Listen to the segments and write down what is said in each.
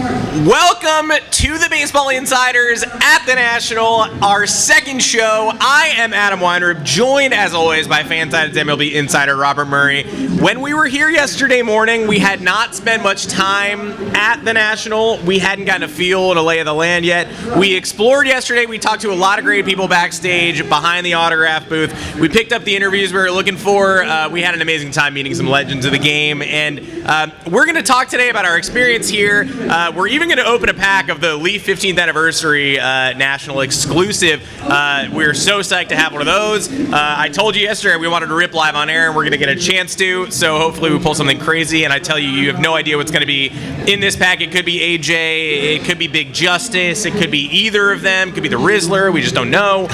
Welcome to the Baseball Insiders at the National, our second show. I am Adam Weinrib, joined as always by Fansided's MLB insider Robert Murray. When we were here yesterday morning, we had not spent much time at the National. We hadn't gotten a feel and a lay of the land yet. We explored yesterday. We talked to a lot of great people backstage behind the autograph booth. We picked up the interviews we were looking for. We had an amazing time meeting some legends of the game, and we're going to talk today about our experience here. We're even going to open a pack of the Leaf 15th Anniversary National exclusive. We're so psyched to have one of those. I told you yesterday we wanted to rip live on air, and we're going to get a chance to, so hopefully we pull something crazy. And I tell you, you have no idea what's going to be in this pack. It could be AJ, it could be Big Justice, it could be either of them, it could be the Rizzler, we just don't know.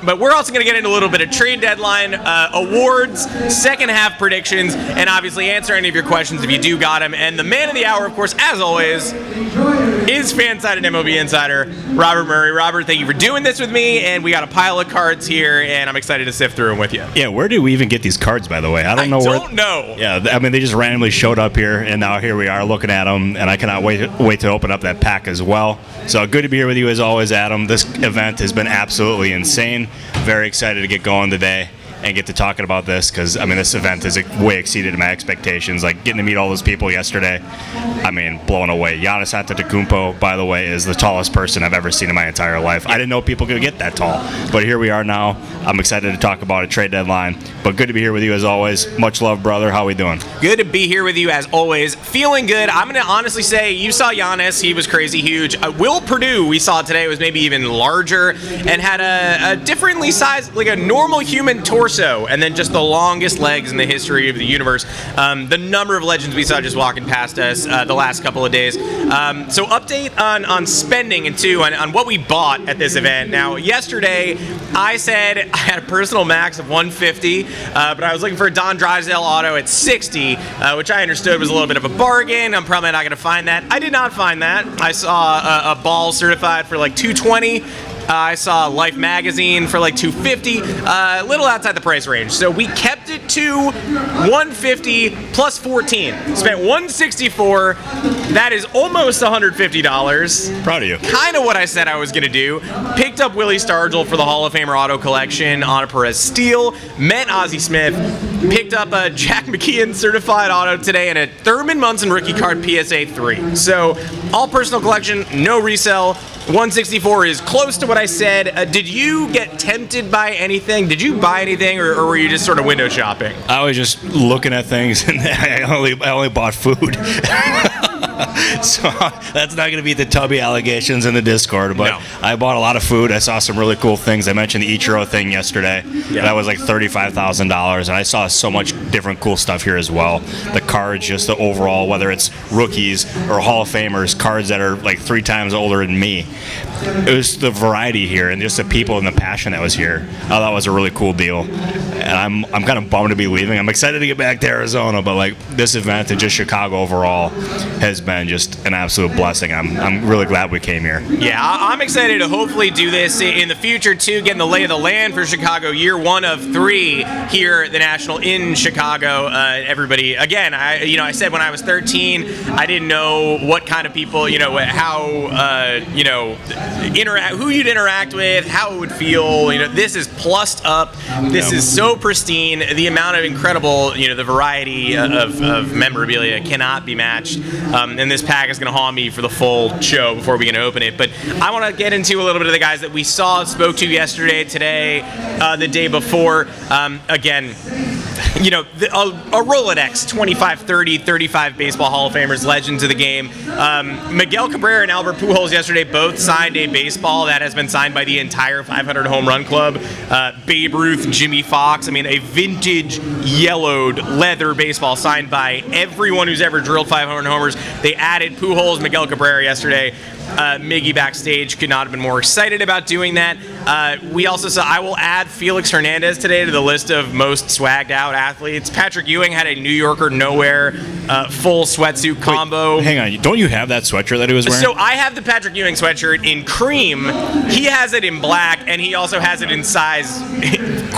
But we're also going to get into a little bit of trade deadline, awards, second half predictions, and obviously answer any of your questions if you do got them. And the man of the hour, of course, as always, is Fansided MLB insider Robert Murray. Robert, thank you for doing this with me, and we got a pile of cards here, and I'm excited to sift through them with you. Yeah, where do we even get these cards, by the way? I don't know. Yeah, I mean, they just randomly showed up here, and now here we are looking at them, and I cannot wait to open up that pack as well. So good to be here with you as always, Adam. This event has been absolutely insane. Very excited to get going today and get to talking about this, because I mean, this event has way exceeded my expectations. Like, getting to meet all those people yesterday, I mean, blown away. Giannis Antetokounmpo, by the way, is the tallest person I've ever seen in my entire life. I didn't know people could get that tall, but here we are now. I'm excited to talk about a trade deadline, but good to be here with you as always. Much love, brother. How we doing? Good to be here with you as always. Feeling good. I'm going to honestly say, you saw Giannis. He was crazy huge. Will Perdue, we saw today, was maybe even larger and had a differently sized, like a normal human torso, and then just the longest legs in the history of the universe. The number of legends we saw just walking past us the last couple of days. So update on spending, and two, on what we bought at this event. Now, yesterday, I said I had a personal max of 150, but I was looking for a Don Drysdale auto at 60, which I understood was a little bit of a bargain. I'm probably not going to find that. I did not find that. I saw a ball certified for like 220. I saw Life magazine for like 250, a little outside the price range. So we kept it to 150 plus 14. Spent 164. That is almost $150. Proud of you. Kind of what I said I was going to do. Picked up Willie Stargell for the Hall of Famer auto collection on a Perez Steel. Met Ozzie Smith. Picked up a Jack McKeon certified auto today and a Thurman Munson rookie card PSA 3. So all personal collection, no resell. 164 is close to what I said. Did you get tempted by anything? Did you buy anything, or were you just sort of window shopping? I was just looking at things, and I only bought food. So that's not going to be the Tubby allegations in the Discord, but no. I bought a lot of food. I saw some really cool things. I mentioned the Ichiro thing yesterday. Yeah. That was like $35,000, and I saw so much different cool stuff here as well. The cards, just the overall, whether it's rookies or Hall of Famers, cards that are like 3 times older than me. It was the variety here and just the people and the passion that was here. I thought that was a really cool deal, and I'm kind of bummed to be leaving. I'm excited to get back to Arizona, but like, this event and just Chicago overall has been just an absolute blessing. I'm really glad we came here. Yeah, I'm excited to hopefully do this in the future too, getting the lay of the land for Chicago, year 1 of 3 here at the National in Chicago. Everybody, again, I said when I was 13, I didn't know what kind of people, how, who you'd interact with, how it would feel. This is plussed up. This is so pristine. The amount of incredible, the variety of memorabilia cannot be matched. And this pack is going to haunt me for the full show before we can open it. But I want to get into a little bit of the guys that we spoke to yesterday, today, the day before. Again, a Rolodex, 25, 30, 35 baseball Hall of Famers, legends of the game. Miguel Cabrera and Albert Pujols yesterday both signed a baseball that has been signed by the entire 500 home run club. Babe Ruth, Jimmy Fox, a vintage yellowed leather baseball signed by everyone who's ever drilled 500 homers. They added Pujols, Miguel Cabrera yesterday. Miggy backstage could not have been more excited about doing that. We also saw, I will add Felix Hernandez today to the list of most swagged out athletes. Patrick Ewing had a New Yorker Nowhere full sweatsuit combo. Wait, hang on, don't you have that sweatshirt that he was wearing? So I have the Patrick Ewing sweatshirt in cream. He has it in black, and he also has it in size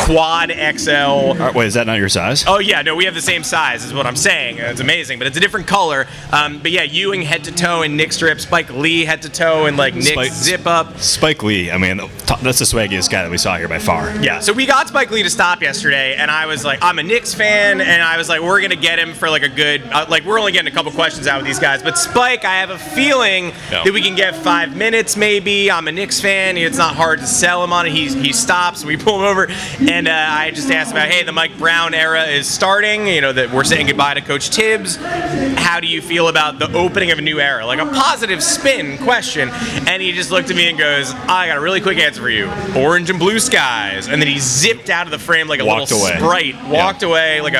quad XL. Wait, is that not your size? Oh yeah, no, we have the same size is what I'm saying. It's amazing, but it's a different color. But yeah, Ewing head to toe in Nick strip, Spike Lee head to toe in like Nick zip up. Spike Lee, I mean, that's the swaggiest guy that we saw here by far. Yeah, so we got Spike Lee to stop yesterday, and I was like, I'm a Knicks fan, and I was like, we're gonna get him for like a good, like we're only getting a couple questions out with these guys, but Spike, I have a feeling that we can get 5 minutes maybe. I'm a Knicks fan. It's not hard to sell him on it. He stops. We pull him over, and I just asked about, hey, the Mike Brown era is starting. You know that we're saying goodbye to Coach Tibbs. How do you feel about the opening of a new era? Like a positive spin question. And he just looked at me and goes, I got a really quick answer for you. Orange and blue skies. And then he zipped out of the frame like a little sprite. Walked away like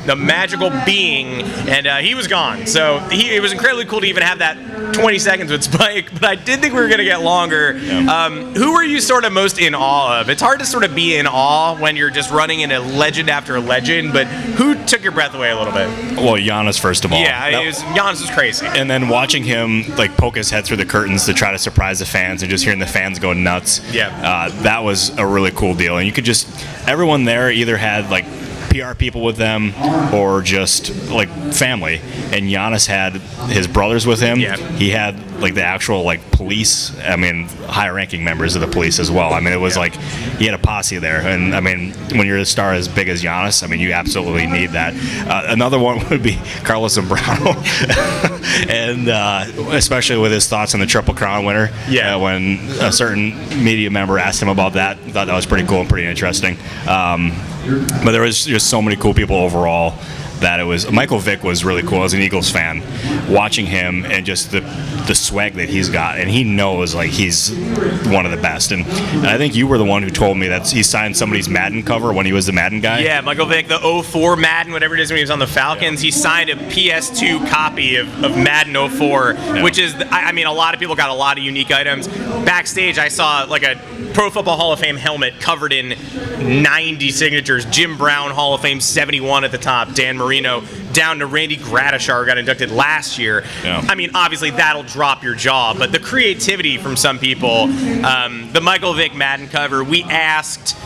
the magical being, and he was gone. So it was incredibly cool to even have that 20 seconds with Spike, but I did think we were going to get longer. Yeah. Who were you sort of most in awe of? It's hard to sort of be in awe when you're just running in a legend after a legend, but who took your breath away a little bit? Well, Giannis, first of all. Yeah, Giannis was crazy. And then watching him like poke his head through the curtains to try to surprise the fans and just hearing the fans go nuts. Yeah. That was a really cool deal. And you could just, everyone there either had like PR people with them or just like family, and Giannis had his brothers with him. Yeah. He had like the actual like police, I mean high ranking members of the police as well. I mean it was like he had a posse there, and I mean when you're a star as big as Giannis, I mean you absolutely need that. Another one would be Carlos Zambrano and especially with his thoughts on the Triple Crown winner. Yeah. When a certain media member asked him about that, I thought that was pretty cool and pretty interesting. But there was just so many cool people overall that it was. Michael Vick was really cool as an Eagles fan, watching him and just the swag that he's got, and he knows like he's one of the best. And I think you were the one who told me that he signed somebody's Madden cover when he was the Madden guy. Yeah, Michael Vick, the 04 Madden, whatever it is when he was on the Falcons, he signed a PS2 copy of Madden 04, which is, I mean, a lot of people got a lot of unique items. Backstage, I saw like a Pro Football Hall of Fame helmet covered in 90 signatures. Jim Brown Hall of Fame 71 at the top, Dan Marino, down to Randy Gradishar, who got inducted last year. Yeah. I mean, obviously that'll drop your jaw, but the creativity from some people, the Michael Vick Madden cover, we asked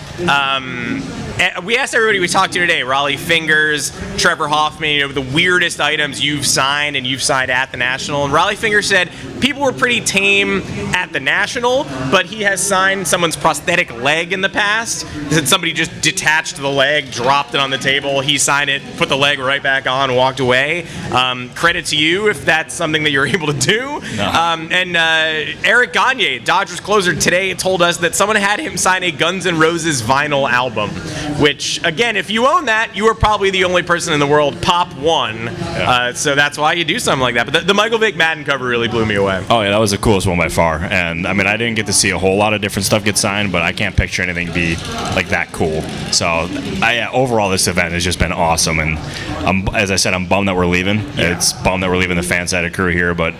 everybody we talked to today, Raleigh Fingers, Trevor Hoffman, you know, the weirdest items you've signed at the National. And Raleigh Fingers said people were pretty tame at the National, but he has signed someone's prosthetic leg in the past. He said somebody just detached the leg, dropped it on the table, he signed it, put the leg right back on, walked away. Credit to you if that's something that you're able to do. No. And Eric Gagne, Dodgers closer, today told us that someone had him sign a Guns N' Roses vinyl album, which, again, if you own that, you are probably the only person in the world, Pop One. Yeah. So that's why you do something like that. But the Michael Vick Madden cover really blew me away. Oh, yeah, that was the coolest one by far. And, I mean, I didn't get to see a whole lot of different stuff get signed, but I can't picture anything to be, like, that cool. So, overall, this event has just been awesome. And, as I said, I'm bummed that we're leaving. Yeah. It's bummed that we're leaving the fan-sided crew here, but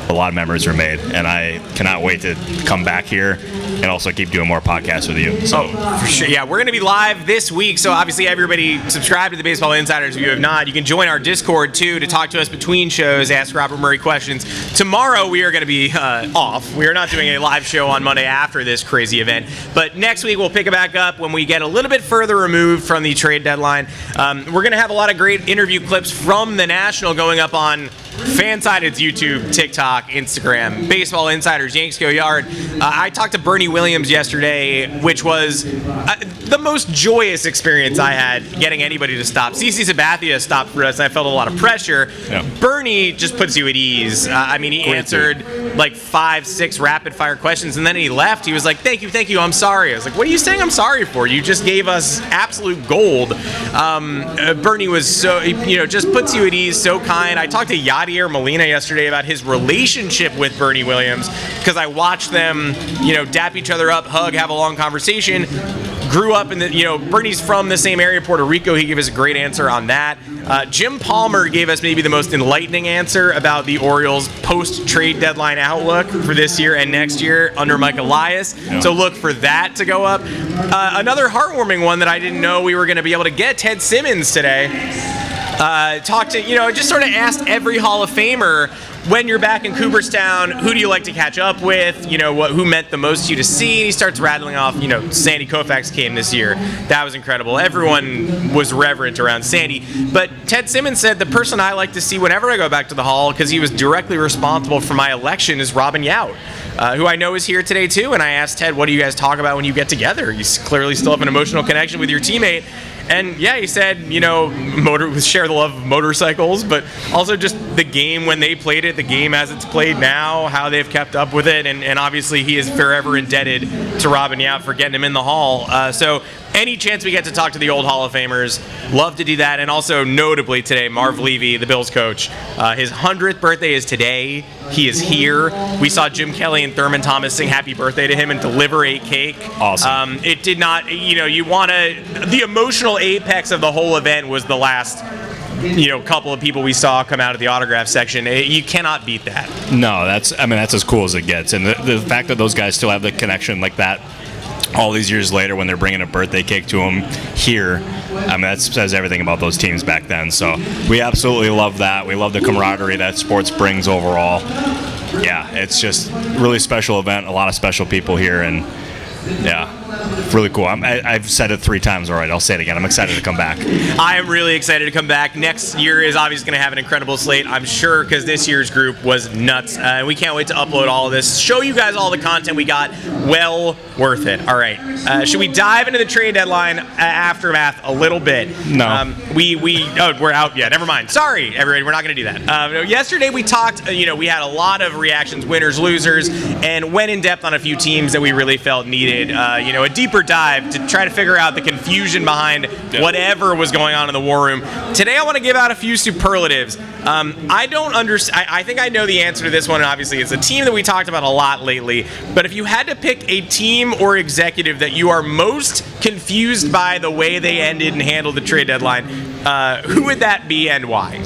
a lot of memories were made, and I cannot wait to come back here and also keep doing more podcasts with you. So. Oh, for sure. Yeah, we're going to be live this week, so obviously everybody subscribe to the Baseball Insiders if you have not. You can join our Discord, too, to talk to us between shows, ask Robert Murray questions. Tomorrow we are going to be off. We are not doing a live show on Monday after this crazy event, but next week we'll pick it back up when we get a little bit further removed from the trade deadline. We're going to have a lot of great interview clips from the National going up on Fansided's YouTube, TikTok, Instagram, Baseball Insiders, Yanks Go Yard. I talked to Bernie Williams yesterday, which was the most joyous experience I had getting anybody to stop. CC Sabathia stopped for us, and I felt a lot of pressure. Yeah. Bernie just puts you at ease. I mean, he answered like 5-6 rapid-fire questions, and then he left. He was like, thank you, I'm sorry. I was like, what are you saying I'm sorry for? You just gave us absolute gold. Bernie was so, just puts you at ease, so kind. I talked to Yadier Molina yesterday about his relationship with Bernie Williams, because I watched them, dap each other up, hug, have a long conversation. grew up in Brittany's from the same area, Puerto Rico. He gave us a great answer on that. Jim Palmer gave us maybe the most enlightening answer about the Orioles post-trade deadline outlook for this year and next year under Mike Elias. Yeah. So look for that to go up. Another heartwarming one that I didn't know we were going to be able to get, Ted Simmons today. Talked to, just sort of asked every Hall of Famer, when you're back in Cooperstown, who do you like to catch up with? Who meant the most to you to see? And he starts rattling off, Sandy Koufax came this year. That was incredible. Everyone was reverent around Sandy. But Ted Simmons said the person I like to see whenever I go back to the Hall, because he was directly responsible for my election, is Robin Yount, who I know is here today too. And I asked Ted, what do you guys talk about when you get together? You clearly still have an emotional connection with your teammate. And yeah, he said, share the love of motorcycles, but also just the game when they played it, the game as it's played now, how they've kept up with it, and obviously he is forever indebted to Robin Yount for getting him in the Hall. So any chance we get to talk to the old Hall of Famers, love to do that. And also notably today, Marv Levy, the Bills coach, his 100th birthday is today. He is here. We saw Jim Kelly and Thurman Thomas sing happy birthday to him and deliver a cake. Awesome. It did not, the emotional apex of the whole event was the last couple of people we saw come out of the autograph section. You cannot beat that. No, that's as cool as it gets. And the fact that those guys still have the connection like that all these years later when they're bringing a birthday cake to them here, that says everything about those teams back then. So we absolutely love that. We love the camaraderie that sports brings overall. Yeah, it's just a really special event, a lot of special people here, and yeah, really cool. I've said it 3 times already. I'll say it again. I'm excited to come back. I am really excited to come back. Next year is obviously going to have an incredible slate, I'm sure, because this year's group was nuts. And we can't wait to upload all of this, show you guys all the content we got. Well worth it. All right. Should we dive into the trade deadline aftermath a little bit? No. We're out. Yeah, never mind. Sorry, everybody. We're not going to do that. Yesterday we talked, we had a lot of reactions, winners, losers, and went in depth on a few teams that we really felt needed, a deeper dive to try to figure out the confusion behind whatever was going on in the war room. Today I want to give out a few superlatives. I don't understand. I think I know the answer to this one, and obviously it's a team that we talked about a lot lately. But if you had to pick a team or executive that you are most confused by the way they ended and handled the trade deadline, who would that be and why?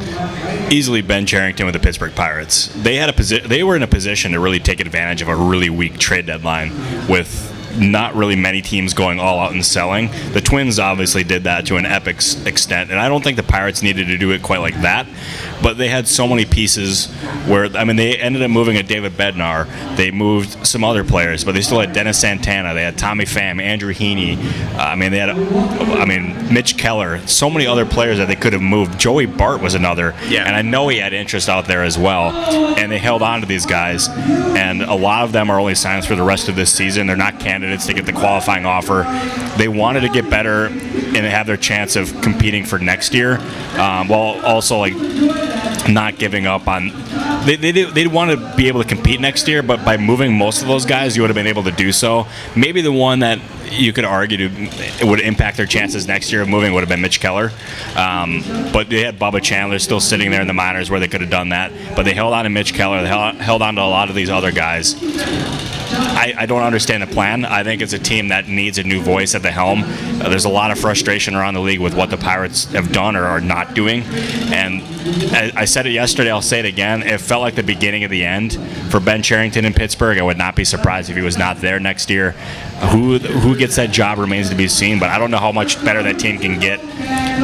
Easily Ben Cherington with the Pittsburgh Pirates. They were in a position to really take advantage of a really weak trade deadline with not really many teams going all out and selling. The Twins obviously did that to an epic extent, and I don't think the Pirates needed to do it quite like that, but they had so many pieces where, they ended up moving a David Bednar, they moved some other players, but they still had Dennis Santana, they had Tommy Pham, Andrew Heaney, they had Mitch Keller, so many other players that they could have moved. Joey Bart was another, and I know he had interest out there as well, and they held on to these guys, and a lot of them are only signed for the rest of this season. They're not candidates to get the qualifying offer. They wanted to get better and have their chance of competing for next year, while also not giving up on. They want to be able to compete next year, but by moving most of those guys, you would have been able to do so. Maybe the one that you could argue it would impact their chances next year of moving would have been Mitch Keller. But they had Bubba Chandler still sitting there in the minors where they could have done that. But they held on to Mitch Keller. They held on to a lot of these other guys. I don't understand the plan. I think it's a team that needs a new voice at the helm. There's a lot of frustration around the league with what the Pirates have done or are not doing. And I said it yesterday, I'll say it again. It felt like the beginning of the end for Ben Cherington in Pittsburgh. I would not be surprised if he was not there next year. Who gets that job remains to be seen, but I don't know how much better that team can get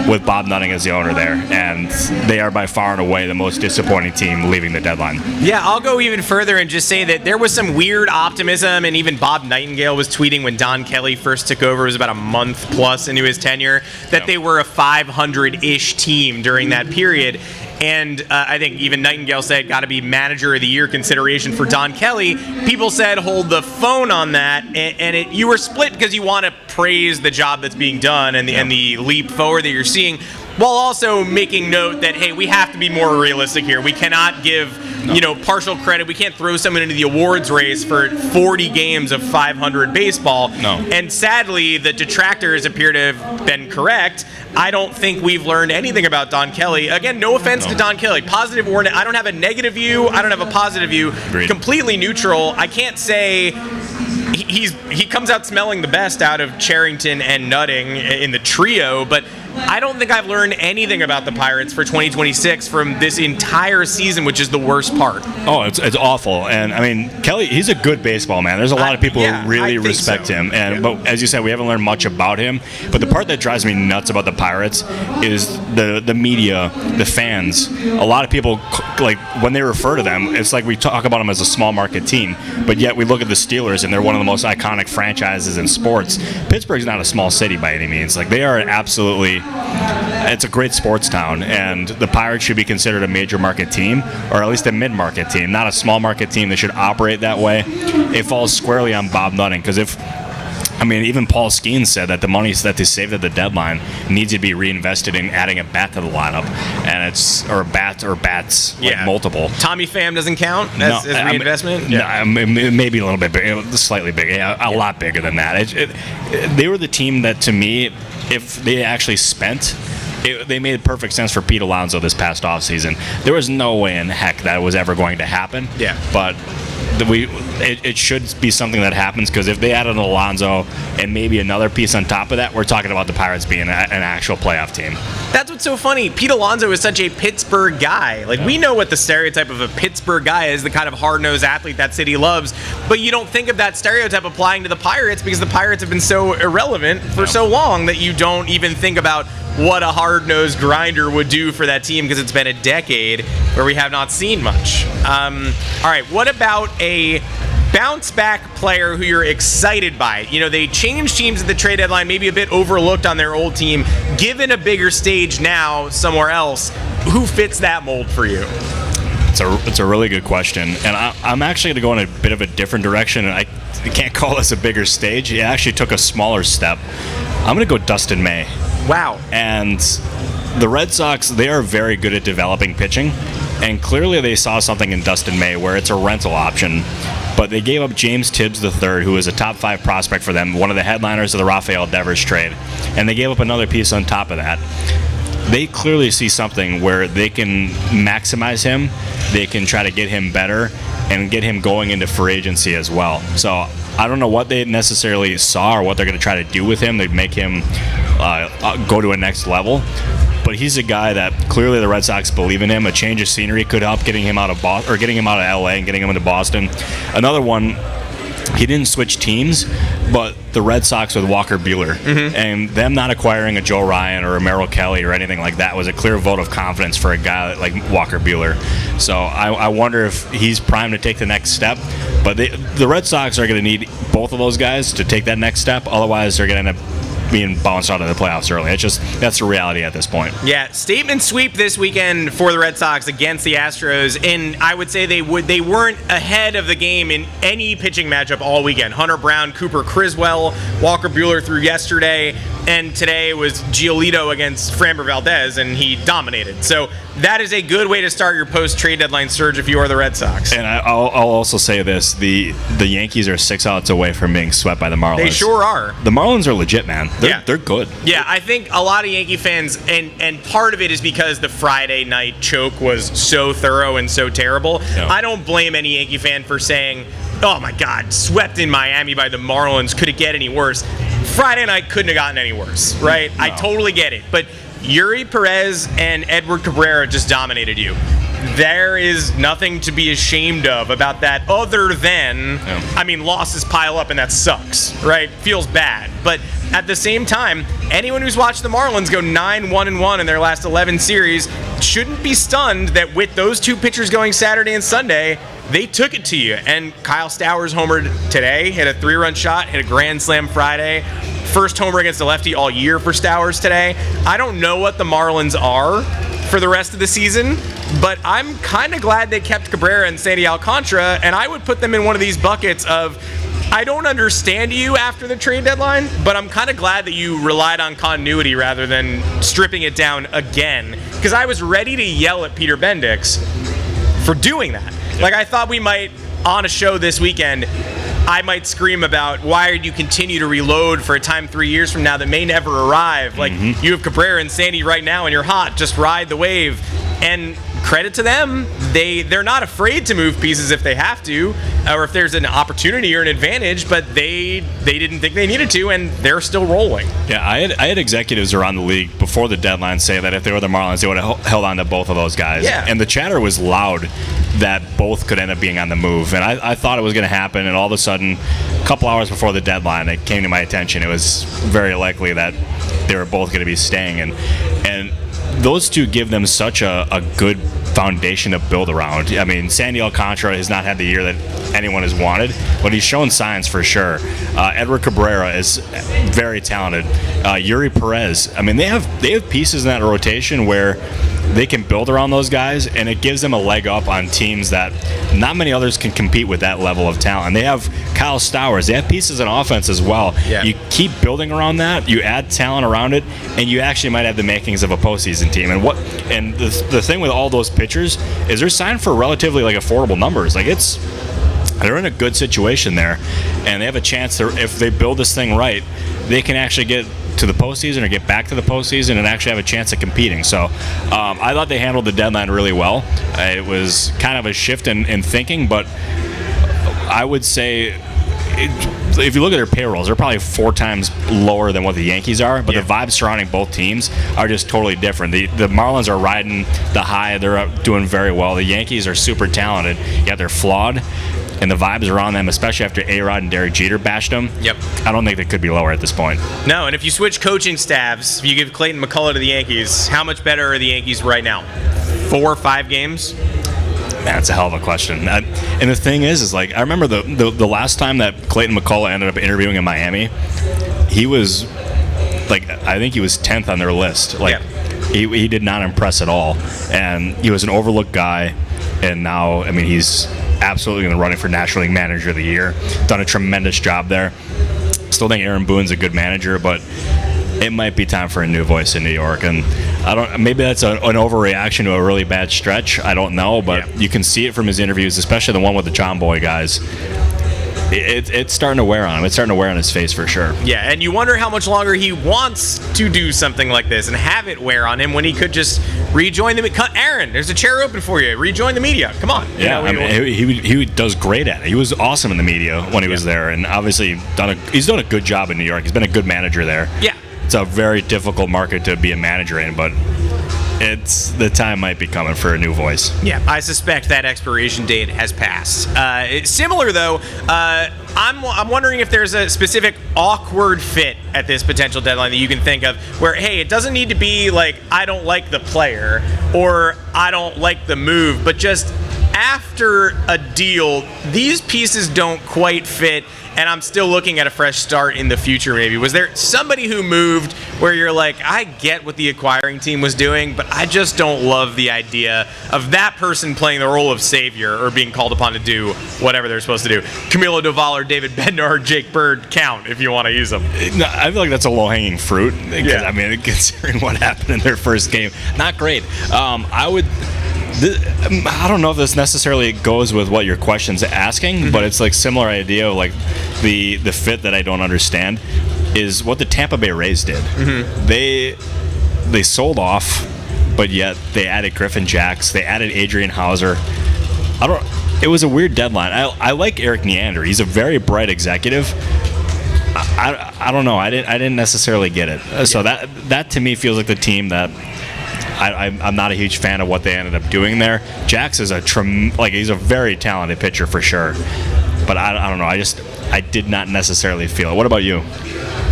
with Bob Nutting as the owner there. And they are by far and away the most disappointing team leaving the deadline. Yeah, I'll go even further and just say that there was some weird optimism, and even Bob Nightingale was tweeting when Don Kelly first took over, it was about a month plus into his tenure, that they were a 500-ish team during that period. And I think even Nightingale said got to be manager of the year consideration for Don Kelly. People said hold the phone on that, and you were split because you want to praise the job that's being done and the leap forward that you're seeing, while also making note that, hey, we have to be more realistic here. We cannot give partial credit. We can't throw someone into the awards race for 40 games of 500 baseball. No. And sadly, the detractors appear to have been correct. I don't think we've learned anything about Don Kelly. Again, no offense to Don Kelly. Positive or I don't have a negative view. I don't have a positive view. Agreed. Completely neutral. I can't say he comes out smelling the best out of Cherington and Nutting in the trio, but I don't think I've learned anything about the Pirates for 2026 from this entire season, which is the worst part. Oh, it's awful. And I mean, Kelly, he's a good baseball man. There's a lot of people who really respect him. And but as you said, we haven't learned much about him. But the part that drives me nuts about the Pirates is the media, the fans. A lot of people, like, when they refer to them, it's like we talk about them as a small market team, but yet we look at the Steelers and they're one of the most iconic franchises in sports. Pittsburgh's not a small city by any means. Like, they are absolutely, it's a great sports town, and the Pirates should be considered a major market team, or at least a mid-market team, not a small market team. They should operate that way. It falls squarely on Bob Nutting, because even Paul Skeens said that the money that they saved at the deadline needs to be reinvested in adding a bat to the lineup, and bats, like multiple. Tommy Pham doesn't count as reinvestment? Maybe a little bit bigger, slightly bigger, a lot bigger than that. They were the team that, to me, if they actually spent, they made perfect sense for Pete Alonso this past offseason. There was no way in heck that was ever going to happen. Yeah. But it should be something that happens, because if they added an Alonso and maybe another piece on top of that, we're talking about the Pirates being an actual playoff team. That's what's so funny. Pete Alonso is such a Pittsburgh guy. Like, we know what the stereotype of a Pittsburgh guy is, the kind of hard-nosed athlete that city loves, but you don't think of that stereotype applying to the Pirates because the Pirates have been so irrelevant for so long that you don't even think about what a hard-nosed grinder would do for that team, because it's been a decade where we have not seen much. All right, what about a bounce-back player who you're excited by? You know, they changed teams at the trade deadline, maybe a bit overlooked on their old team. Given a bigger stage now somewhere else, who fits that mold for you? It's a really good question, and I'm actually going to go in a bit of a different direction, and I can't call this a bigger stage. It actually took a smaller step. I'm going to go Dustin May. Wow. And the Red Sox, they are very good at developing pitching, and clearly they saw something in Dustin May where it's a rental option. But they gave up James Tibbs III, who is a top 5 prospect for them, one of the headliners of the Rafael Devers trade, and they gave up another piece on top of that. They clearly see something where they can maximize him, they can try to get him better, and get him going into free agency as well. So I don't know what they necessarily saw or what they're going to try to do with him. They'd make him go to a next level. But he's a guy that clearly the Red Sox believe in him. A change of scenery could help getting him out of getting him out of LA and getting him into Boston. Another one, he didn't switch teams, but the Red Sox with Walker Buehler, and them not acquiring a Joe Ryan or a Merrill Kelly or anything like that was a clear vote of confidence for a guy like Walker Buehler. So I wonder if he's primed to take the next step. But the Red Sox are going to need both of those guys to take that next step. Otherwise, they're going to end up being bounced out of the playoffs early. That's the reality at this point. Yeah, statement sweep this weekend for the Red Sox against the Astros, and I would say they weren't ahead of the game in any pitching matchup all weekend. Hunter Brown, Cooper Criswell, Walker Buehler through yesterday, and today was Giolito against Framber Valdez, and he dominated. So that is a good way to start your post-trade deadline surge if you are the Red Sox. And I'll also say this, the Yankees are 6 outs away from being swept by the Marlins. They sure are. The Marlins are legit, man. They're good. Yeah, I think a lot of Yankee fans, and part of it is because the Friday night choke was so thorough and so terrible. Yeah. I don't blame any Yankee fan for saying, oh my God, swept in Miami by the Marlins. Could it get any worse? Friday night couldn't have gotten any worse, right? No. I totally get it. But Yuri Perez and Edward Cabrera just dominated you. There is nothing to be ashamed of about that other than, losses pile up and that sucks, right? Feels bad. But at the same time, anyone who's watched the Marlins go 9-1-1 in their last 11 series shouldn't be stunned that with those two pitchers going Saturday and Sunday, they took it to you. And Kyle Stowers homered today, hit a 3-run shot, hit a grand slam Friday. First homer against a lefty all year for Stowers today. I don't know what the Marlins are for the rest of the season, but I'm kind of glad they kept Cabrera and Sandy Alcantara, and I would put them in one of these buckets of, I don't understand you after the trade deadline, but I'm kind of glad that you relied on continuity rather than stripping it down again, because I was ready to yell at Peter Bendix for doing that. Like, I thought we might, on a show this weekend, I might scream about, why do you continue to reload for a time 3 years from now that may never arrive? Like, you have Cabrera and Sandy right now and you're hot, just ride the wave. And credit to them, they're not afraid to move pieces if they have to, or if there's an opportunity or an advantage, but they didn't think they needed to, and they're still rolling. Yeah, I had executives around the league before the deadline say that if they were the Marlins, they would have held on to both of those guys. Yeah. And the chatter was loud that both could end up being on the move. And I thought it was going to happen, and all of a sudden, a couple hours before the deadline, it came to my attention. It was very likely that they were both going to be staying. And those two give them such a good foundation to build around. I mean, Sandy Alcantara has not had the year that anyone has wanted, but he's shown signs for sure. Edward Cabrera is very talented. Yuri Perez. I mean, they have pieces in that rotation where they can build around those guys, and it gives them a leg up on teams that not many others can compete with that level of talent. And they have Kyle Stowers. They have pieces in offense as well. Yeah. You keep building around that, you add talent around it, and you actually might have the makings of a postseason team. And the thing with all those pitchers is they're signed for relatively affordable numbers. They're in a good situation there, and they have a chance to, if they build this thing right, they can actually get to the postseason or get back to the postseason and actually have a chance of competing. So I thought they handled the deadline really well. It was kind of a shift in thinking, but I would say if you look at their payrolls, they're probably 4 times lower than what the Yankees are, but the vibes surrounding both teams are just totally different. The Marlins are riding the high. They're doing very well. The Yankees are super talented, yet they're flawed. And the vibes around them, especially after A-Rod and Derek Jeter bashed them, I don't think they could be lower at this point. No, and if you switch coaching staffs, if you give Clayton McCullough to the Yankees, how much better are the Yankees right now? 4 or 5 games? Man, that's a hell of a question. And the thing is I remember the last time that Clayton McCullough ended up interviewing in Miami, he was, I think he was 10th on their list. He did not impress at all. And he was an overlooked guy, and now, I mean, he's absolutely in the running for National League Manager of the Year. Done a tremendous job there. Still think Aaron Boone's a good manager, but it might be time for a new voice in New York. And maybe that's an overreaction to a really bad stretch. I don't know, but you can see it from his interviews, especially the one with the John Boy guys. It's starting to wear on him. It's starting to wear on his face for sure. Yeah, and you wonder how much longer he wants to do something like this and have it wear on him when he could just rejoin the Aaron, there's a chair open for you. Rejoin the media. Come on. He does great at it. He was awesome in the media when he was there, and obviously he's done a good job in New York. He's been a good manager there. Yeah. It's a very difficult market to be a manager in, but the time might be coming for a new voice. Yeah, I suspect that expiration date has passed. Similar though, I'm wondering if there's a specific awkward fit at this potential deadline that you can think of where, hey, it doesn't need to be I don't like the player or I don't like the move, but just after a deal, these pieces don't quite fit, and I'm still looking at a fresh start in the future maybe. Was there somebody who moved where you're I get what the acquiring team was doing, but I just don't love the idea of that person playing the role of savior or being called upon to do whatever they're supposed to do? Camilo Doval or David Bednar or Jake Bird count if you want to use them. No, I feel like that's a low-hanging fruit. Yeah. I mean, considering what happened in their first game, not great. I don't know if this necessarily goes with what your question's asking, but it's similar idea of the fit that I don't understand is what the Tampa Bay Rays did. They sold off, but yet they added Griffin Jacks, they added Adrian Hauser. It was a weird deadline. I like Eric Neander. He's a very bright executive. I don't know. I didn't necessarily get it. So that to me feels like the team that I'm not a huge fan of what they ended up doing there. Jax is he's a very talented pitcher for sure, but I don't know. I did not necessarily feel it. What about you?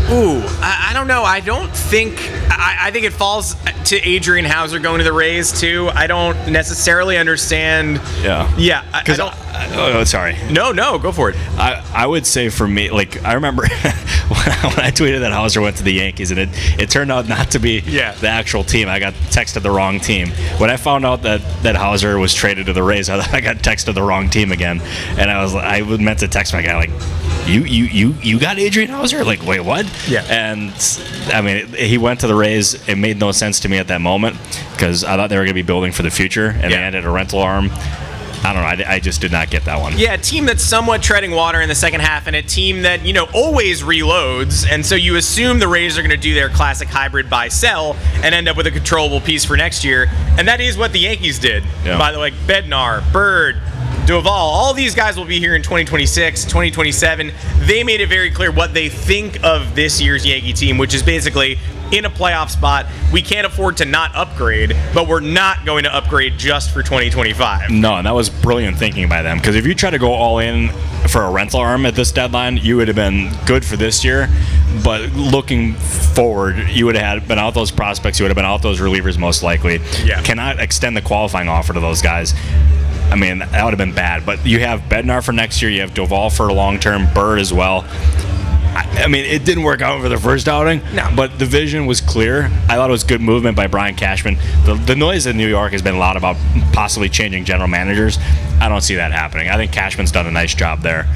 Ooh, I don't know. I don't think. I think it falls to Adrian Hauser going to the Rays too. I don't necessarily understand. Yeah. Yeah. I don't. Sorry. No, go for it. I would say for me, I remember when I tweeted that Hauser went to the Yankees, and it turned out not to be the actual team. I got texted the wrong team. When I found out that Hauser was traded to the Rays, I got texted the wrong team again, and I meant to text my guy you got Adrian Hauser? Wait, what? Yeah. And I mean, he went to the Rays. It made no sense to me at that moment because I thought they were going to be building for the future, and they added a rental arm. I don't know. I just did not get that one. Yeah, a team that's somewhat treading water in the second half, and a team that, always reloads, and so you assume the Rays are going to do their classic hybrid buy-sell and end up with a controllable piece for next year, and that is what the Yankees did. Yeah. By the way, Bednar, Bird, Duvall, all these guys will be here in 2026, 2027. They made it very clear what they think of this year's Yankee team, which is basically in a playoff spot. We can't afford to not upgrade, but we're not going to upgrade just for 2025. No, and that was brilliant thinking by them, because if you try to go all in for a rental arm at this deadline, you would have been good for this year, but looking forward, you would have been out those prospects, you would have been out those relievers most likely. Yeah. Cannot extend the qualifying offer to those guys. I mean, that would have been bad. But you have Bednar for next year. You have Duvall for a long-term. Bird as well. I mean, it didn't work out for the first outing, but the vision was clear. I thought it was good movement by Brian Cashman. The noise in New York has been a lot about possibly changing general managers. I don't see that happening. I think Cashman's done a nice job there,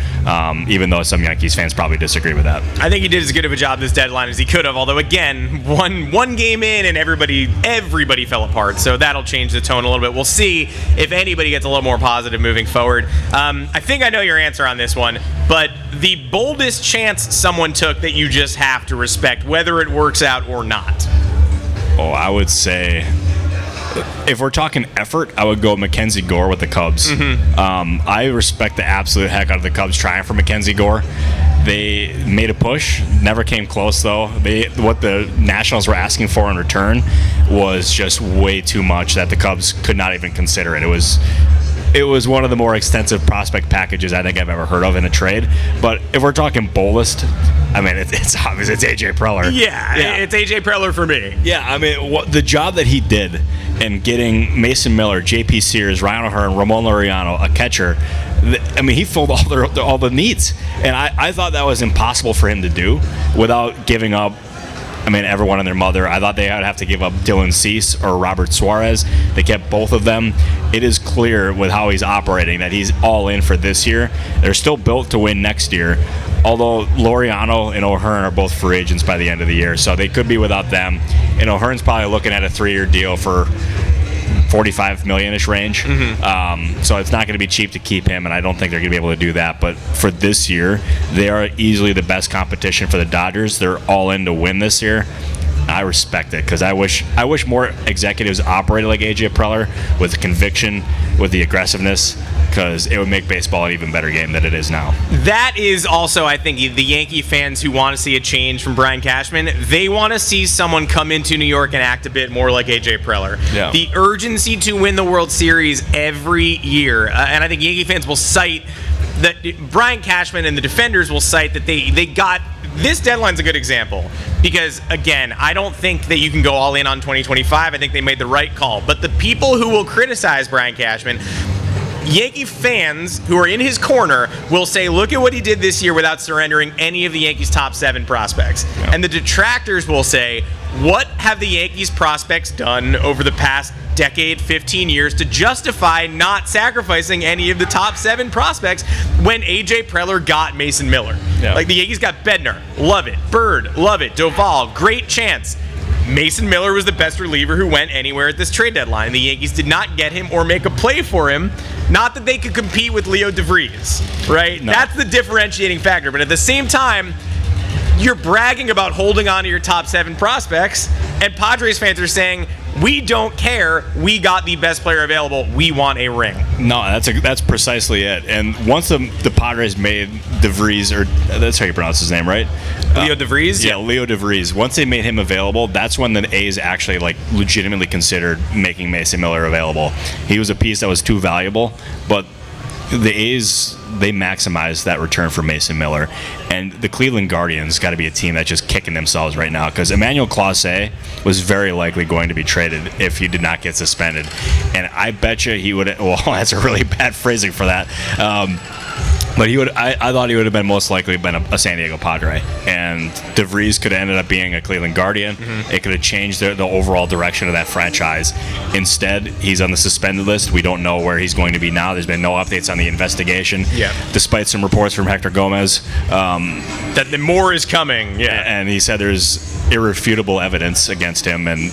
even though some Yankees fans probably disagree with that. I think he did as good of a job this deadline as he could have, although, again, one game in and everybody fell apart, so that'll change the tone a little bit. We'll see if anybody gets a little more positive moving forward. I think I know your answer on this one, but the boldest chance someone took that you just have to respect, whether it works out or not. Oh, I would say, if we're talking effort, I would go Mackenzie Gore with the Cubs. Mm-hmm. I respect the absolute heck out of the Cubs trying for Mackenzie Gore. They made a push, never came close though. What the Nationals were asking for in return was just way too much that the Cubs could not even consider it. It was one of the more extensive prospect packages I think I've ever heard of in a trade. But if we're talking boldest, I mean, it's obvious. It's A.J. Preller. Yeah, it's A.J. Preller for me. Yeah, I mean, the job that he did in getting Mason Miller, J.P. Sears, Ryan O'Hearn, Ramon Laureano, a catcher, I mean, he filled all the needs. And I thought that was impossible for him to do without giving up, everyone and their mother. I thought they would have to give up Dylan Cease or Robert Suarez. They kept both of them. It is clear with how he's operating that he's all in for this year. They're still built to win next year, although Laureano and O'Hearn are both free agents by the end of the year, so they could be without them. And O'Hearn's probably looking at a 3-year deal for $45 million-ish range. Mm-hmm. So it's not going to be cheap to keep him, and I don't think they're going to be able to do that. But for this year, they are easily the best competition for the Dodgers. They're all in to win this year. I respect it, because I wish more executives operated like A.J. Preller with the conviction, with the aggressiveness, because it would make baseball an even better game than it is now. That is also, I think, the Yankee fans who want to see a change from Brian Cashman. They want to see someone come into New York and act a bit more like A.J. Preller. Yeah. The urgency to win the World Series every year. And I think Yankee fans will cite that Brian Cashman and the defenders will cite that they got... This deadline's a good example because, again, I don't think that you can go all in on 2025. I think they made the right call. But the people who will criticize Brian Cashman, Yankee fans who are in his corner, will say, look at what he did this year without surrendering any of the Yankees' top 7 prospects. Yeah. And the detractors will say, what have the Yankees prospects done over the past decade, 15 years to justify not sacrificing any of the top 7 prospects when A.J. Preller got Mason Miller? Yeah. Like, the Yankees got Bednar, love it. Bird, love it. Duvall, great chance. Mason Miller was the best reliever who went anywhere at this trade deadline. The Yankees did not get him or make a play for him. Not that they could compete with Leo DeVries, right? No. That's the differentiating factor. But at the same time, you're bragging about holding on to your top 7 prospects, and Padres fans are saying, we don't care. We got the best player available. We want a ring. No, that's precisely it. And once the Padres made DeVries, or that's how you pronounce his name, right? Leo DeVries? Yeah, Leo DeVries. Once they made him available, that's when the A's actually legitimately considered making Mason Miller available. He was a piece that was too valuable, but the A's, they maximized that return for Mason Miller. And the Cleveland Guardians got to be a team that's just kicking themselves right now, because Emmanuel Clase was very likely going to be traded if he did not get suspended. And I bet you he would, well, that's a really bad phrasing for that. But I thought he would have been most likely been a San Diego Padre. And DeVries could have ended up being a Cleveland Guardian. Mm-hmm. It could have changed the overall direction of that franchise. Instead, he's on the suspended list. We don't know where he's going to be now. There's been no updates on the investigation. Yeah. Despite some reports from Hector Gomez. That the more is coming. Yeah. And he said there's irrefutable evidence against him. And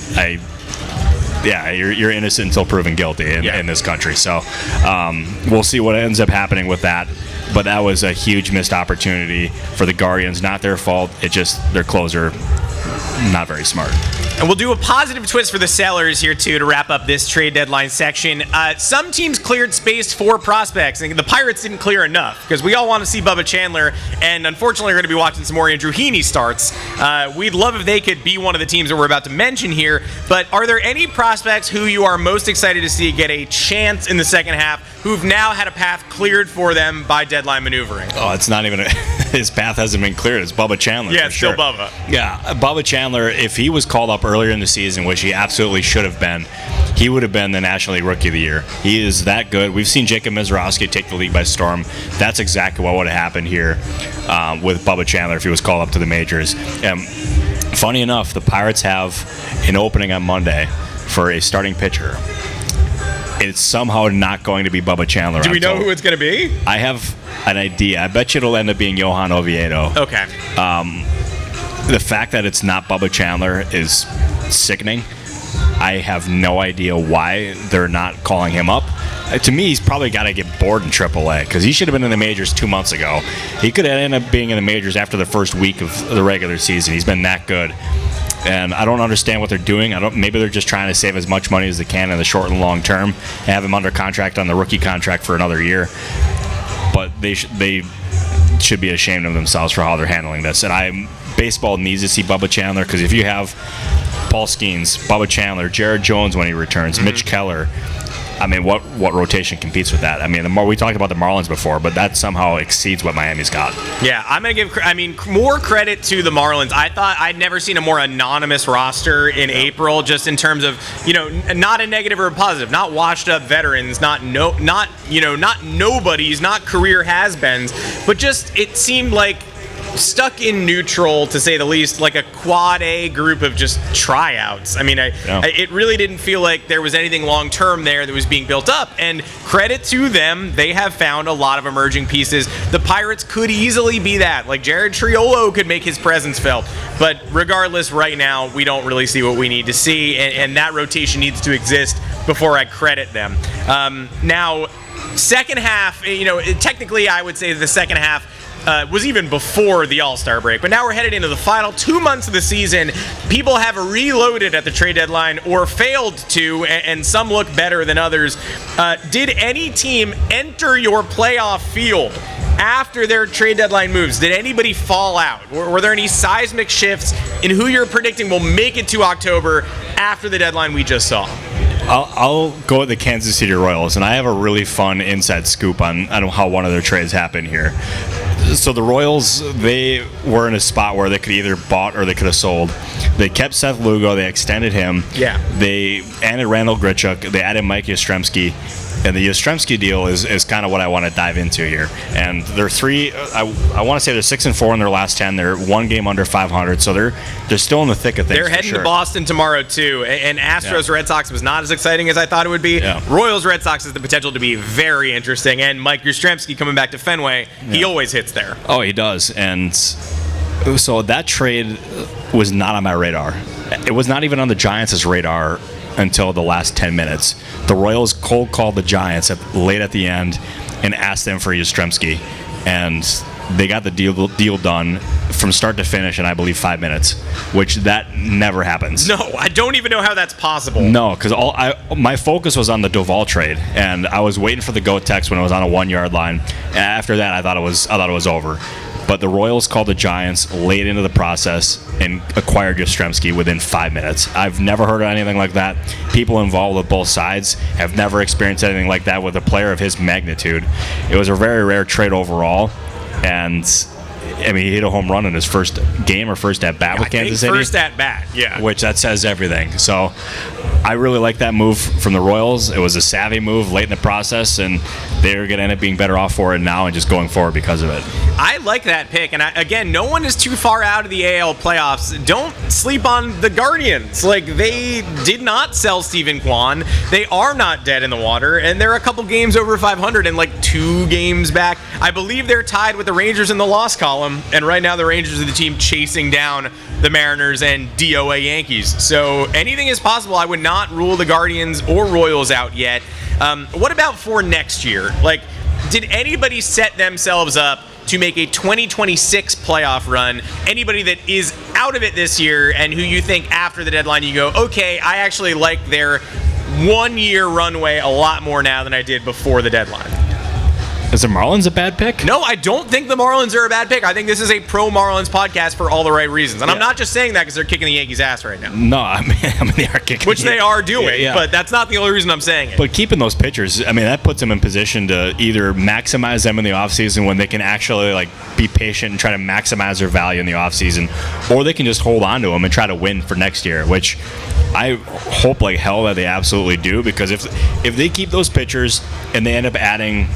yeah, you're innocent until proven guilty in this country. So we'll see what ends up happening with that. But that was a huge missed opportunity for the Guardians. Not their fault. It just their closer not very smart. And we'll do a positive twist for the sellers here, too, to wrap up this trade deadline section. Some teams cleared space for prospects, and the Pirates didn't clear enough because we all want to see Bubba Chandler, and unfortunately, we're going to be watching some more Andrew Heaney starts. We'd love if they could be one of the teams that we're about to mention here, but are there any prospects who you are most excited to see get a chance in the second half who've now had a path cleared for them by deadline maneuvering? Oh, it's not even his path hasn't been cleared. It's Bubba Chandler. Yeah, it's still Bubba. Yeah, Bubba Chandler, if he was called up earlier in the season, which he absolutely should have been, he would have been the National League Rookie of the Year. He is that good. We've seen Jacob Mizorowski take the league by storm. That's exactly what would have happened here with Bubba Chandler if he was called up to the majors. Funny enough, the Pirates have an opening on Monday for a starting pitcher. It's somehow not going to be Bubba Chandler. Do we know who it's going to be? I have an idea. I bet you it'll end up being Johan Oviedo. Okay. The fact that it's not Bubba Chandler is sickening. I have no idea why they're not calling him up. To me, he's probably got to get bored in AAA because he should have been in the majors 2 months ago. He could end up being in the majors after the first week of the regular season. He's been that good. And I don't understand what they're doing. Maybe they're just trying to save as much money as they can in the short and long term and have him under contract on the rookie contract for another year. But they should be ashamed of themselves for how they're handling this. And baseball needs to see Bubba Chandler because if you have Paul Skeens, Bubba Chandler, Jared Jones when he returns, Mitch Keller, I mean, what rotation competes with that? I mean, we talked about the Marlins before, but that somehow exceeds what Miami's got. Yeah, I'm going to give, more credit to the Marlins. I thought I'd never seen a more anonymous roster in April, just in terms of, not a negative or a positive, not washed up veterans, not nobodies, not career has-beens, but just it seemed like stuck in neutral, to say the least, like a quad A group of just tryouts. I mean, it really didn't feel like there was anything long term there that was being built up. And credit to them, they have found a lot of emerging pieces. The Pirates could easily be that. Like Jared Triolo could make his presence felt. But regardless, right now, we don't really see what we need to see. And that rotation needs to exist before I credit them. Now, second half, technically I would say the second half was even before the All-Star break. But now we're headed into the final 2 months of the season. People have reloaded at the trade deadline or failed to, and some look better than others. Did any team enter your playoff field after their trade deadline moves? Did anybody fall out? Were there any seismic shifts in who you're predicting will make it to October after the deadline we just saw? I'll go with the Kansas City Royals, and I have a really fun inside scoop on how one of their trades happened here. So the Royals, they were in a spot where they could either bought or they could have sold. They kept Seth Lugo. They extended him. Yeah. They added Randall Grichuk. They added Mike Yastrzemski. And the Yastrzemski deal is kind of what I want to dive into here. And they're I want to say they're 6-4 in their last 10. They're one game under 500, so they're still in the thick of things. They're heading to Boston tomorrow too. And Astros Red Sox was not as exciting as I thought it would be. Yeah. Royals Red Sox has the potential to be very interesting. And Mike Yastrzemski coming back to Fenway, he always hits there. Oh, he does. And so that trade was not on my radar. It was not even on the Giants' radar until the last 10 minutes. The Royals cold called the Giants late at the end and asked them for Yastrzemski, and they got the deal done from start to finish in, I believe, 5 minutes, which that never happens. No, I don't even know how that's possible. No, because my focus was on the Doval trade, and I was waiting for the go text when it was on a 1 yard line. And after that, I thought it was over. But the Royals called the Giants late into the process and acquired Yastrzemski within 5 minutes. I've never heard of anything like that. People involved with both sides have never experienced anything like that with a player of his magnitude. It was a very rare trade overall, and I mean, he hit a home run in his first game or first at bat with Kansas City. First at bat, yeah. Which that says everything. So I really like that move from the Royals. It was a savvy move late in the process, and they're going to end up being better off for it now and just going forward because of it. I like that pick, and again, no one is too far out of the AL playoffs. Don't sleep on the Guardians. Like, they did not sell Stephen Kwan. They are not dead in the water, and they're a couple games over 500 and like 2 games back. I believe they're tied with the Rangers in the loss column. And right now the Rangers are the team chasing down the Mariners and DOA Yankees. So anything is possible. I would not rule the Guardians or Royals out yet. What about for next year? Like, did anybody set themselves up to make a 2026 playoff run? Anybody that is out of it this year and who you think after the deadline you go, okay, I actually like their 1 year runway a lot more now than I did before the deadline? Is the Marlins a bad pick? No, I don't think the Marlins are a bad pick. I think this is a pro Marlins podcast for all the right reasons. And I'm not just saying that because they're kicking the Yankees' ass right now. No, I mean they are kicking. Which they are doing, but that's not the only reason I'm saying it. But keeping those pitchers, I mean, that puts them in position to either maximize them in the offseason when they can actually like be patient and try to maximize their value in the offseason, or they can just hold on to them and try to win for next year, which I hope like hell that they absolutely do, because if they keep those pitchers and they end up adding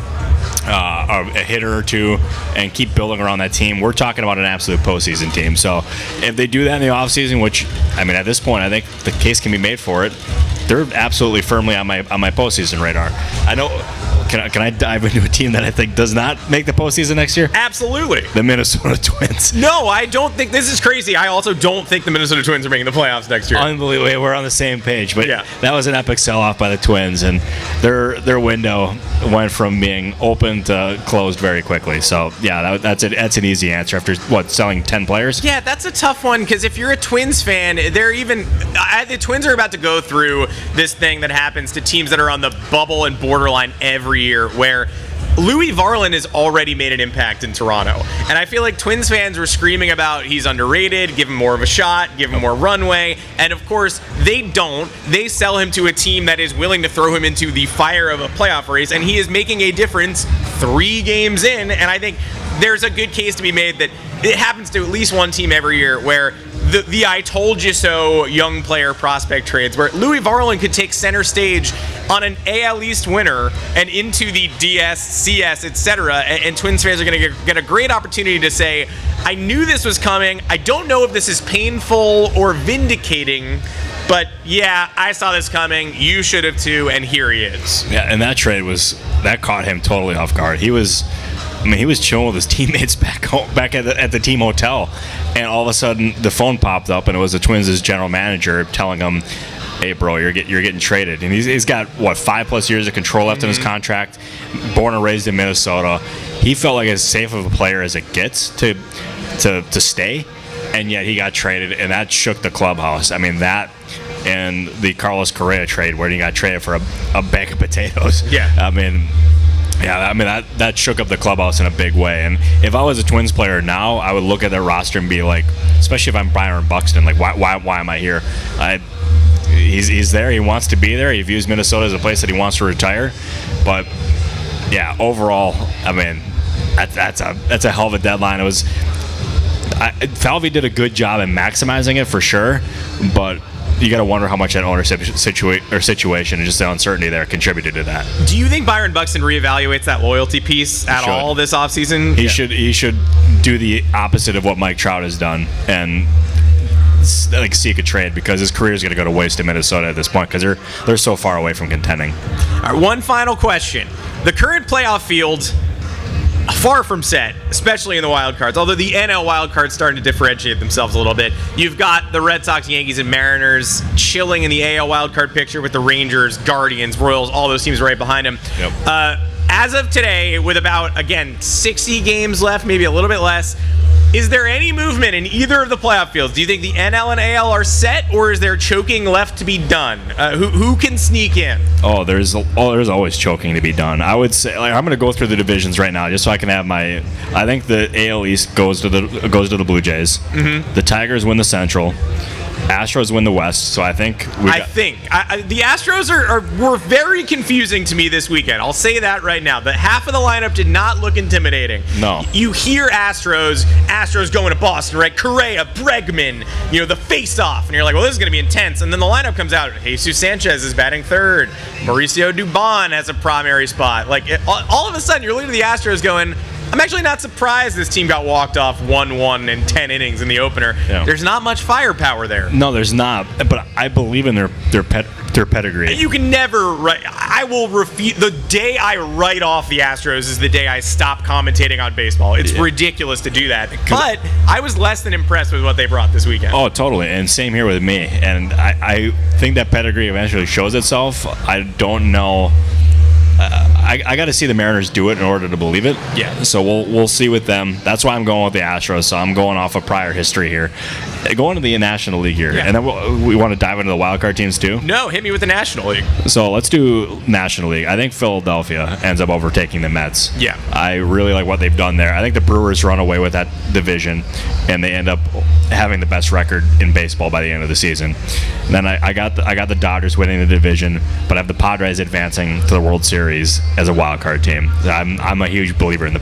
a hitter or two and keep building around that team, we're talking about an absolute postseason team. So if they do that in the offseason, which, I mean, at this point, I think the case can be made for it, they're absolutely firmly on my postseason radar. I know. Can I dive into a team that I think does not make the postseason next year? Absolutely. The Minnesota Twins. No, I don't think this is crazy. I also don't think the Minnesota Twins are making the playoffs next year. Unbelievable. We're on the same page. But yeah, that was an epic sell-off by the Twins, and their window went from being open to closed very quickly. So, yeah, that's an easy answer after, selling 10 players? Yeah, that's a tough one, because if you're a Twins fan, the Twins are about to go through this thing that happens to teams that are on the bubble and borderline every year, where Louis Varland has already made an impact in Toronto. And I feel like Twins fans were screaming about he's underrated, give him more of a shot, give him more runway. And of course, they don't. They sell him to a team that is willing to throw him into the fire of a playoff race, and he is making a difference 3 games in. And I think there's a good case to be made that it happens to at least one team every year where the I told you so young player prospect trades, where Louis Varland could take center stage on an AL East winner and into the DS, CS, etc. And Twins fans are going to get a great opportunity to say, I knew this was coming. I don't know if this is painful or vindicating, but yeah, I saw this coming. You should have too, and here he is. Yeah, and that trade that caught him totally off guard. He was chilling with his teammates back at the team hotel, and all of a sudden the phone popped up, and it was the Twins' general manager telling him, "Hey, bro, you're getting traded." And he's got 5+ years of control left in his contract. Born and raised in Minnesota, he felt like as safe of a player as it gets to stay, and yet he got traded, and that shook the clubhouse. I mean, that and the Carlos Correa trade, where he got traded for a bag of potatoes. Yeah, I mean, that shook up the clubhouse in a big way. And if I was a Twins player now, I would look at their roster and be like, especially if I'm Byron Buxton, like, why am I here? He's there. He wants to be there. He views Minnesota as a place that he wants to retire. But yeah, overall, I mean, that's a hell of a deadline. Falvey did a good job in maximizing it for sure, but you got to wonder how much that ownership situation and just the uncertainty there contributed to that. Do you think Byron Buxton reevaluates that loyalty piece at all this offseason? He should do the opposite of what Mike Trout has done and seek a trade, because his career is going to go to waste in Minnesota at this point, because they're so far away from contending. All right, one final question. The current playoff field, far from set, especially in the wild cards, although the NL wild cards starting to differentiate themselves a little bit. You've got the Red Sox, Yankees, and Mariners chilling in the AL wild card picture with the Rangers, Guardians, Royals, all those teams right behind them. Yep. As of today, with about, again, 60 games left, maybe a little bit less, is there any movement in either of the playoff fields? Do you think the NL and AL are set, or is there choking left to be done? Who can sneak in? There's always choking to be done. I would say, I'm going to go through the divisions right now just so I can have my. I think the AL East goes to the Blue Jays. Mm-hmm. The Tigers win the Central. Astros win the West, so I think the Astros were very confusing to me this weekend. I'll say that right now. The half of the lineup did not look intimidating. No. You hear Astros going to Boston, right? Correa, Bregman, the face-off, and you're like, well, this is going to be intense. And then the lineup comes out. Jesus Sanchez is batting third. Mauricio Dubon has a primary spot. All of a sudden, you're looking at the Astros going, I'm actually not surprised this team got walked off 1-1 in 10 innings in the opener. Yeah. There's not much firepower there. No, there's not. But I believe in their their pedigree. You can never write. I will refuse. The day I write off the Astros is the day I stop commentating on baseball. It's ridiculous to do that. But I was less than impressed with what they brought this weekend. Oh, totally. And same here with me. And I think that pedigree eventually shows itself. I don't know. I got to see the Mariners do it in order to believe it. Yeah. So we'll see with them. That's why I'm going with the Astros. So I'm going off of prior history here. Going to the National League here. Yeah. And then we want to dive into the wild card teams too? No, hit me with the National League. So let's do National League. I think Philadelphia ends up overtaking the Mets. Yeah. I really like what they've done there. I think the Brewers run away with that division, and they end up having the best record in baseball by the end of the season. And then I got the Dodgers winning the division, but I have the Padres advancing to the World Series as a wild card team. I'm a huge believer in the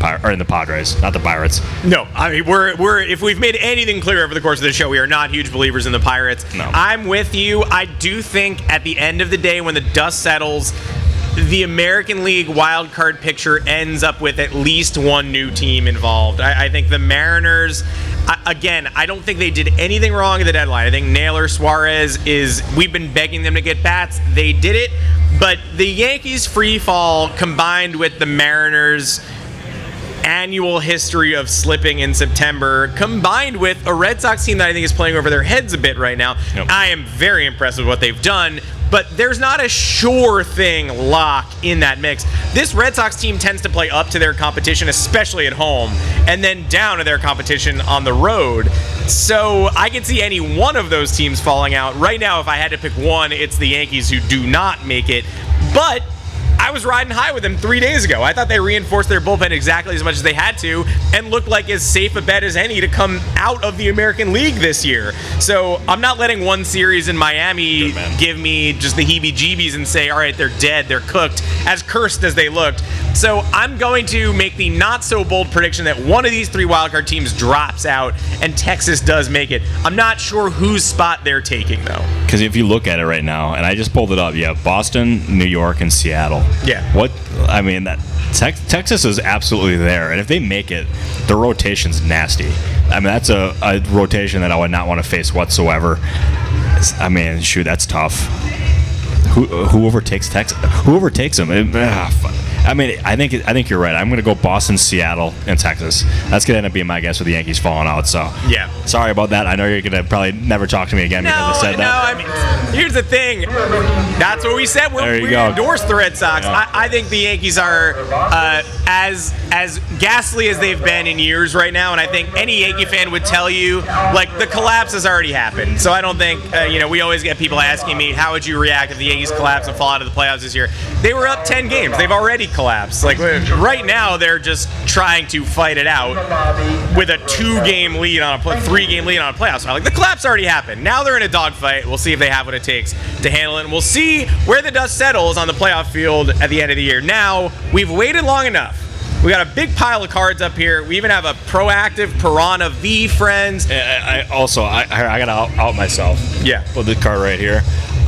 Padres, not the Pirates. No, I mean we're if we've made anything clear over the course of the show, we are not huge believers in the Pirates. No. I'm with you. I do think at the end of the day, when the dust settles, the American League wild card picture ends up with at least one new team involved. I think the Mariners, again, I don't think they did anything wrong at the deadline. I think Naylor, Suarez we've been begging them to get bats. They did it. But the Yankees' free fall combined with the Mariners' annual history of slipping in September, combined with a Red Sox team that I think is playing over their heads a bit right now, I am very impressed with what they've done. But there's not a sure thing lock in that mix. This Red Sox team tends to play up to their competition, especially at home, and then down to their competition on the road. So I can see any one of those teams falling out. Right now, if I had to pick one, it's the Yankees, who do not make it. But I was riding high with them 3 days ago. I thought they reinforced their bullpen exactly as much as they had to and looked like as safe a bet as any to come out of the American League this year. So I'm not letting one series in Miami give me just the heebie-jeebies and say, all right, they're dead, they're cooked, as cursed as they looked. So I'm going to make the not-so-bold prediction that one of these three wildcard teams drops out and Texas does make it. I'm not sure whose spot they're taking, though. Because if you look at it right now, and I just pulled it up, you have Boston, New York, and Seattle. Yeah. Texas is absolutely there, and if they make it, the rotation's nasty. I mean, that's a rotation that I would not want to face whatsoever. I mean, shoot, that's tough. Who overtakes Texas? Who overtakes them? I mean, I think you're right. I'm going to go Boston, Seattle, and Texas. That's going to end up being my guess with the Yankees falling out. So yeah, sorry about that. I know you're going to probably never talk to me again because I said that. No, I mean, here's the thing. That's what we said. We endorsed the Red Sox. Yeah. I think the Yankees are as ghastly as they've been in years right now, and I think any Yankee fan would tell you, like, the collapse has already happened. So I don't think, we always get people asking me, how would you react if the Yankees collapse and fall out of the playoffs this year? They were up 10 games. They've already collapsed. Like, right now, they're just trying to fight it out with a 3-game lead on a playoff spot. Like, the collapse already happened. Now they're in a dogfight. We'll see if they have what it takes to handle it, and we'll see where the dust settles on the playoff field at the end of the year. Now, we've waited long enough. We got a big pile of cards up here. We even have a proactive Piranha V friends. I got to out myself. Yeah. Put the card right here.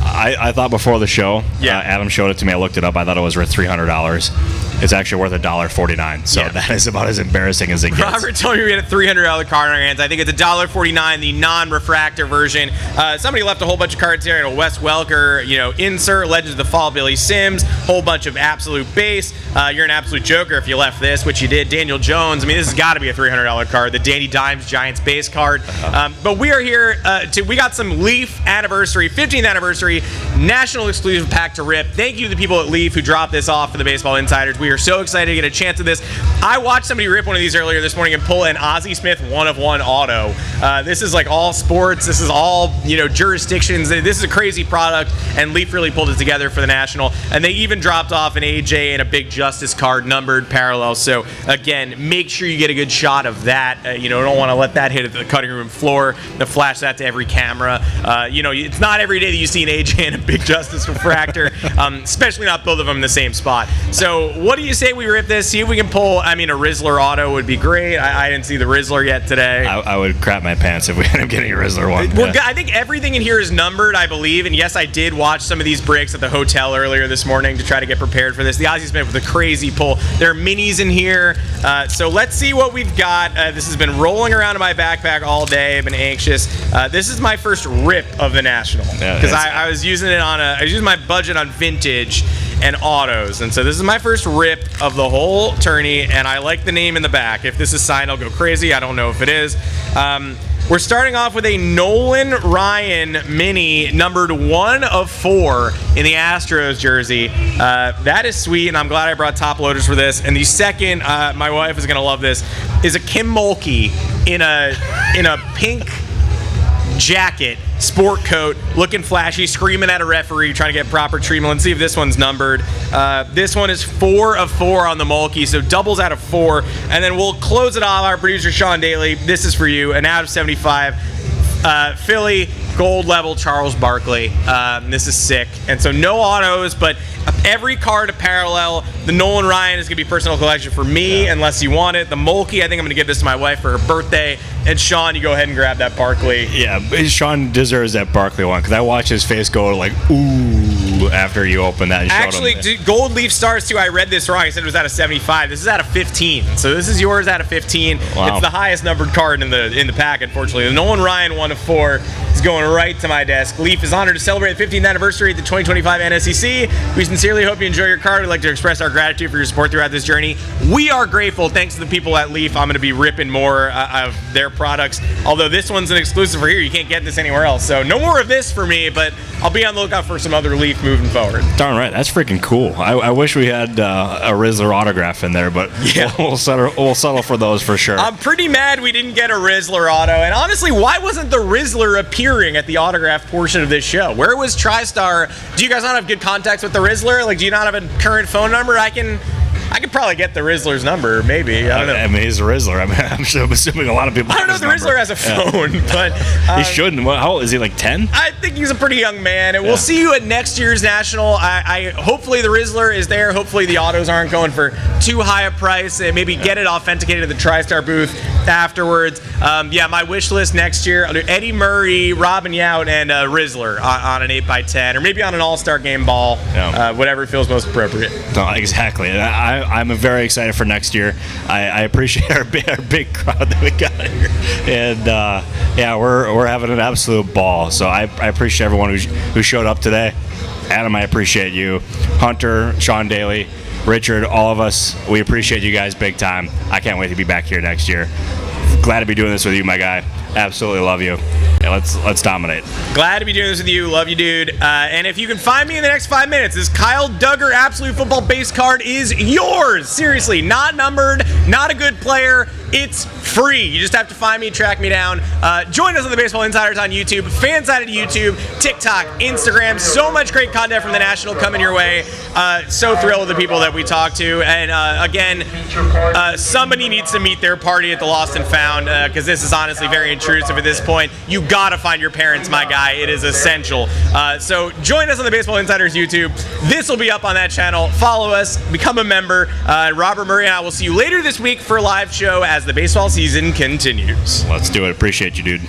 I thought before the show, Adam showed it to me. I looked it up. I thought it was worth $300. It's actually worth $1.49. So that is about as embarrassing as it gets. Robert told me we had a $300 card in our hands. I think it's $1.49, the non-refractor version. Somebody left a whole bunch of cards here. Wes Welker, insert Legends of the Fall, Billy Sims, whole bunch of absolute base. You're an absolute joker if you left this, which you did. Daniel Jones. I mean, this has got to be a $300 card. The Danny Dimes Giants base card. But we are here we got some Leaf anniversary, 15th anniversary, national exclusive pack to rip. Thank you to the people at Leaf who dropped this off for the Baseball Insiders. We are so excited to get a chance of this. I watched somebody rip one of these earlier this morning and pull an Ozzie Smith 1-of-1 auto. This is like all sports. This is all, jurisdictions. This is a crazy product, and Leaf really pulled it together for the National. And they even dropped off an AJ and a Big Justice card, numbered parallel. So, again, make sure you get a good shot of that. You don't want to let that hit the cutting room floor. To flash that to every camera. It's not every day that you see an AJ and a Big Justice refractor, especially not both of them in the same spot. So, what do do you say we rip this? See if we can pull. I mean, a Rizzler auto would be great. I didn't see the Rizzler yet today. I would crap my pants if we end up getting a Rizzler one. Well, I think everything in here is numbered, I believe. And yes, I did watch some of these breaks at the hotel earlier this morning to try to get prepared for this. The Ozzie Smith with a crazy pull. There are minis in here. So let's see what we've got. This has been rolling around in my backpack all day. I've been anxious. This is my first rip of the National because I was using it I was using my budget on vintage and autos, and so this is my first rip of the whole tourney, and I like the name in the back. If this is signed, I'll go crazy. I don't know if it is. We're starting off with a Nolan Ryan mini, numbered 1 of 4 in the Astros jersey. That is sweet, and I'm glad I brought top loaders for this. And the second, my wife is gonna love this, is a Kim Mulkey in a pink jacket, sport coat, looking flashy, screaming at a referee, trying to get proper treatment. Let's see if this one's numbered. This one is 4 of 4 on the Mulkey, so doubles out of 4. And then we'll close it off. Our producer, Sean Daly, this is for you, an out of 75. Philly, gold level, Charles Barkley. This is sick. And so no autos, but every card to parallel. The Nolan Ryan is going to be personal collection for me, unless you want it. The Mulkey, I think I'm going to give this to my wife for her birthday. And Sean, you go ahead and grab that Barkley. Yeah, Sean deserves that Barkley one because I watched his face go like, ooh, after you open that. And actually, gold leaf stars too. I read this wrong. I said it was out of 75. This is out of 15. So this is yours out of 15. Wow. It's the highest numbered card in the pack, unfortunately. The Nolan Ryan 1 of 4 is going right to my desk. Leaf is honored to celebrate the 15th anniversary of the 2025 NSCC. We sincerely hope you enjoy your card. We'd like to express our gratitude for your support throughout this journey. We are grateful. Thanks to the people at Leaf. I'm going to be ripping more of their products. Although this one's an exclusive for here. You can't get this anywhere else. So no more of this for me, but I'll be on the lookout for some other Leaf moving forward. Darn right. That's freaking cool. I wish we had a Rizzler autograph in there, but yeah, we'll settle for those for sure. I'm pretty mad we didn't get a Rizzler auto. And honestly, why wasn't the Rizzler appearing at the autograph portion of this show? Where was TriStar? Do you guys not have good contacts with the Rizzler? Like, do you not have a current phone number? I could probably get the Rizzler's number, maybe. I don't know. I mean, he's a Rizzler. I mean, I'm assuming a lot of people. I don't know if the Rizzler has a phone, but he shouldn't. How old is he? Like 10? I think he's a pretty young man, and we'll see you at next year's National. I hopefully the Rizzler is there. Hopefully the autos aren't going for too high a price. And maybe get it authenticated at the TriStar booth afterwards. My wish list next year: Eddie Murray, Robin Yount, and Rizzler on an 8x10, or maybe on an All-Star game ball. Whatever feels most appropriate. No, exactly. I'm very excited for next year. I appreciate our big crowd that we got here, and we're having an absolute ball. So I appreciate everyone who showed up today. Adam, I appreciate you. Hunter, Sean Daly, Richard, all of us. We appreciate you guys big time. I can't wait to be back here next year. Glad to be doing this with you, my guy. Absolutely love you. Yeah, let's dominate. Glad to be doing this with you. Love you, dude. And if you can find me in the next 5 minutes, this Kyle Duggar Absolute Football base card is yours. Seriously, not numbered, not a good player. It's free. You just have to find me, track me down. Join us on the Baseball Insiders on YouTube, Fansided YouTube, TikTok, Instagram. So much great content from the National coming your way. So thrilled with the people that we talked to. And again, somebody needs to meet their party at the Lost and Found because this is honestly very intrusive at this point. You gotta find your parents, my guy. It is essential. So join us on the Baseball Insiders YouTube. This will be up on that channel. Follow us, become a member. Robert Murray and I will see you later this week for a live show as the baseball season continues. Let's do it. Appreciate you, dude.